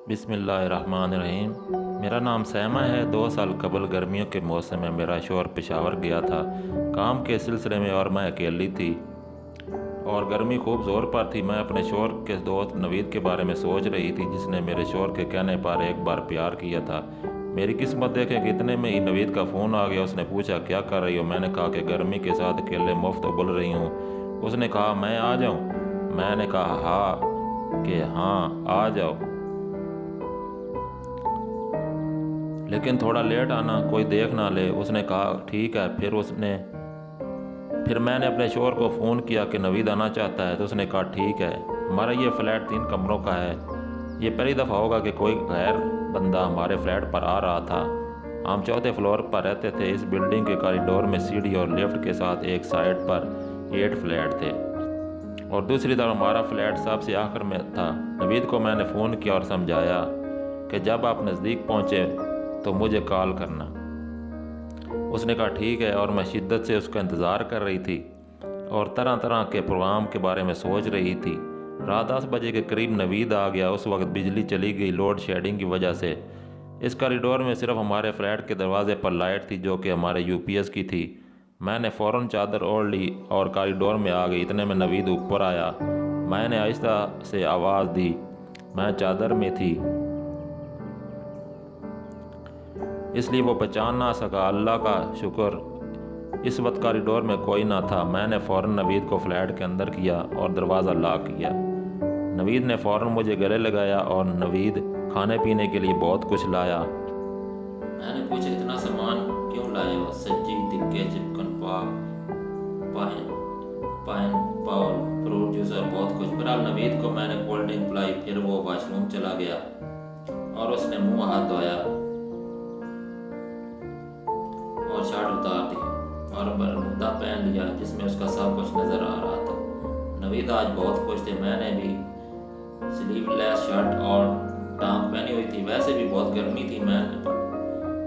بسم اللہ الرحمن الرحیم۔ میرا نام سیمہ ہے۔ 2 سال قبل گرمیوں کے موسم میں میرا شوہر پشاور گیا تھا کام کے سلسلے میں، اور میں اکیلی تھی اور گرمی خوب زور پر تھی۔ میں اپنے شوہر کے دوست نوید کے بارے میں سوچ رہی تھی، جس نے میرے شوہر کے کہنے پر ایک بار پیار کیا تھا۔ میری قسمت دیکھیں کہ اتنے میں ہی نوید کا فون آ گیا۔ اس نے پوچھا کیا کر رہی ہو؟ میں نے کہا کہ گرمی کے ساتھ اکیلے مفت ابل رہی ہوں۔ اس نے کہا میں آ جاؤں؟ میں نے کہا ہاں آ جاؤ، لیکن تھوڑا لیٹ آنا، کوئی دیکھ نہ لے۔ اس نے کہا ٹھیک ہے۔ پھر میں نے اپنے شوہر کو فون کیا کہ نوید آنا چاہتا ہے، تو اس نے کہا ٹھیک ہے۔ ہمارا یہ فلیٹ 3 کمروں کا ہے۔ یہ پہلی دفعہ ہوگا کہ کوئی غیر بندہ ہمارے فلیٹ پر آ رہا تھا۔ ہم 4تھے فلور پر رہتے تھے۔ اس بلڈنگ کے کوریڈور میں سیڑھی اور لفٹ کے ساتھ ایک سائڈ پر 8 فلیٹ تھے اور دوسری طرف ہمارا فلیٹ سب سے آخر میں تھا۔ نوید کو میں نے فون کیا اور سمجھایا کہ جب آپ نزدیک پہنچے تو مجھے کال کرنا۔ اس نے کہا ٹھیک ہے، اور میں شدت سے اس کا انتظار کر رہی تھی اور طرح طرح کے پروگرام کے بارے میں سوچ رہی تھی۔ رات 10 بجے کے قریب نوید آ گیا۔ اس وقت بجلی چلی گئی لوڈ شیڈنگ کی وجہ سے۔ اس کوریڈور میں صرف ہمارے فلیٹ کے دروازے پر لائٹ تھی، جو کہ ہمارے UPS کی تھی۔ میں نے فوراً چادر اوڑھ لی اور کوریڈور میں آ گئی۔ اتنے میں نوید اوپر آیا۔ میں نے آہستہ سے آواز دی۔ میں چادر میں تھی اس لیے وہ پہچان نہ سکا۔ اللہ کا شکر اس وقت کوریڈور میں کوئی نہ تھا۔ میں نے فوراً نوید کو فلیٹ کے اندر کیا اور دروازہ لاک کیا۔ نوید نے فوراً مجھے گلے لگایا اور نوید کھانے پینے کے لیے بہت کچھ لایا۔ میں نے پوچھا اتنا سامان کیوں لائے ہو؟ سبزی، تکے، chicken, pineapple, fruit juice اور بہت کچھ۔ بہرحال نوید کو میں نے کولڈ ڈرنک پلائی۔ پھر وہ واش روم چلا گیا اور اس نے منہ ہاتھ دھویا اور شرٹ اتار دی اور برمودا پہن لیا، جس میں اس کا سب کچھ نظر آ رہا تھا۔ نوید آج بہت خوش تھے۔ میں نے بھی سلیو لیس شرٹ اور ٹانک پہنی ہوئی تھی، ویسے بھی بہت گرمی تھی۔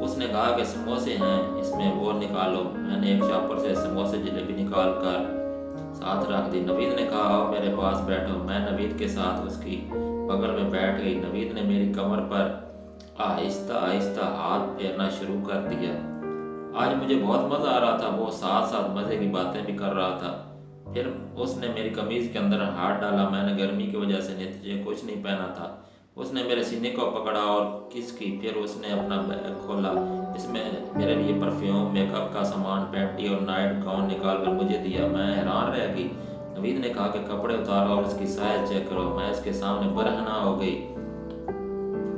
اس نے کہا کہ سموسے ہیں اس میں، وہ نکالو۔ میں نے ایک شاپر سے سموسے جلیبی نکال کر ساتھ رکھ دی۔ نوید نے کہا آؤ میرے پاس بیٹھو۔ میں نوید کے ساتھ اس کی بغل میں بیٹھ گئی۔ نوید نے میری کمر پر آہستہ آہستہ ہاتھ پھیرنا شروع کر دیا۔ آج مجھے بہت مزہ آ رہا تھا۔ وہ ساتھ ساتھ مزے کی باتیں بھی کر رہا تھا۔ پھر اس نے میری قمیض کے اندر ہاتھ ڈالا۔ میں نے گرمی کی وجہ سے نیچے کچھ نہیں پہنا تھا۔ اس نے میرے سینے کو پکڑا اور کس کی۔ پھر اس نے اپنا بیگ کھولا، اس میں میرے لیے پرفیوم، میک اپ کا سامان، پینٹی اور نائٹ گاؤن نکال کر مجھے دیا۔ میں حیران رہ گئی۔ نوید نے کہا کہ کپڑے اتارو اور اس کی سائز چیک کرو۔ میں اس کے سامنے برہنہ ہو گئی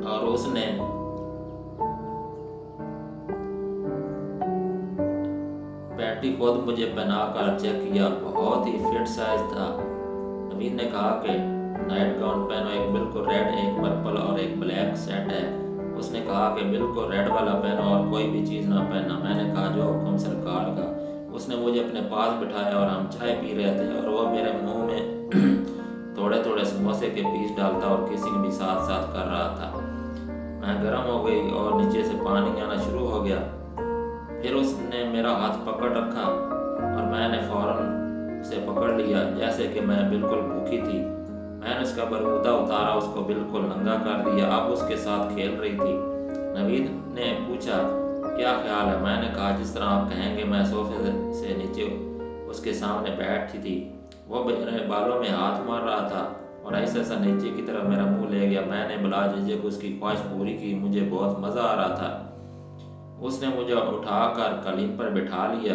اور اس نے پینٹی خود مجھے پہنا کر چیک کیا، بہت ہی فٹ سائز تھا۔ نوید نے کہا کہ نائٹ گاؤن پہنو، ایک بالکل ریڈ، ایک پرپل اور ایک بلیک سیٹ ہے۔ اس نے کہا کہ بالکل ریڈ والا پہنو اور کوئی بھی چیز نہ پہننا۔ میں نے کہا جو حکم سرکار کا۔ اس نے مجھے اپنے پاس بٹھایا اور ہم چائے پی رہے تھے اور وہ میرے منہ میں تھوڑے تھوڑے سموسے کے پیس ڈالتا اور کسی بھی ساتھ ساتھ کر رہا تھا۔ میں گرم ہو گئی اور نیچے سے پانی آنا شروع ہو گیا۔ پھر اس نے میرا ہاتھ پکڑ رکھا اور میں نے فوراً اسے پکڑ لیا جیسے کہ میں بالکل بھوکی تھی۔ میں نے اس کا برمودا اتارا، اس کو بالکل ننگا کر دیا۔ اب اس کے ساتھ کھیل رہی تھی۔ نوید نے پوچھا کیا خیال ہے؟ میں نے کہا جس طرح آپ کہیں گے۔ میں صوفے سے نیچے اس کے سامنے بیٹھی تھی۔ وہ میرے بالوں میں ہاتھ مار رہا تھا اور ایسا نیچے کی طرف میرا منہ لے گیا۔ میں نے بلا جھجک اس کی خواہش پوری کی۔ مجھے بہت مزہ آ رہا تھا۔ اس نے مجھے اٹھا کر قالین پر بٹھا لیا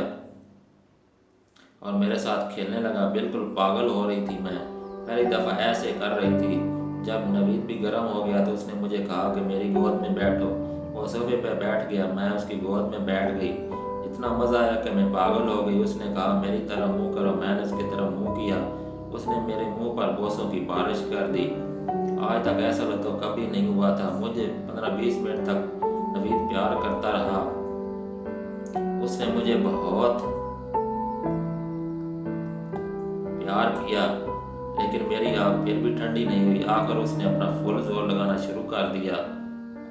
اور میرے ساتھ کھیلنے لگا۔ بالکل پاگل ہو رہی تھی۔ میں پہلی دفعہ ایسے کر رہی تھی۔ جب نوید بھی گرم ہو گیا تو اس نے مجھے کہا کہ میری گود میں بیٹھو۔ وہ صوفے پہ بیٹھ گیا۔ میں اس کی گود میں بیٹھ گئی۔ اتنا مزہ آیا کہ میں پاگل ہو گئی۔ اس نے کہا میری طرح منہ کرو۔ میں نے اس کی طرف منہ کیا۔ اس نے میرے منہ پر بوسوں کی بارش کر دی۔ آج تک ایسا تو کبھی نہیں ہوا تھا۔ مجھے 15-20 منٹ تک نوید پیار کرتا رہا۔ اس نے مجھے بہت پیار کیا، لیکن میری آگ پھر بھی ٹھنڈی نہیں ہوئی۔ آخر اس نے اپنا فل زور لگانا شروع کر دیا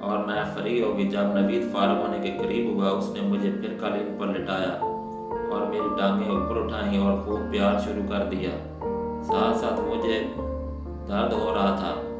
اور میں فری ہو گئی۔ جب نوید فارغ ہونے کے قریب ہوا، اس نے مجھے پھر قالین پر لٹایا اور میری ٹانگیں اوپر اٹھائیں اور خوب پیار شروع کر دیا۔ ساتھ ساتھ مجھے درد ہو رہا تھا۔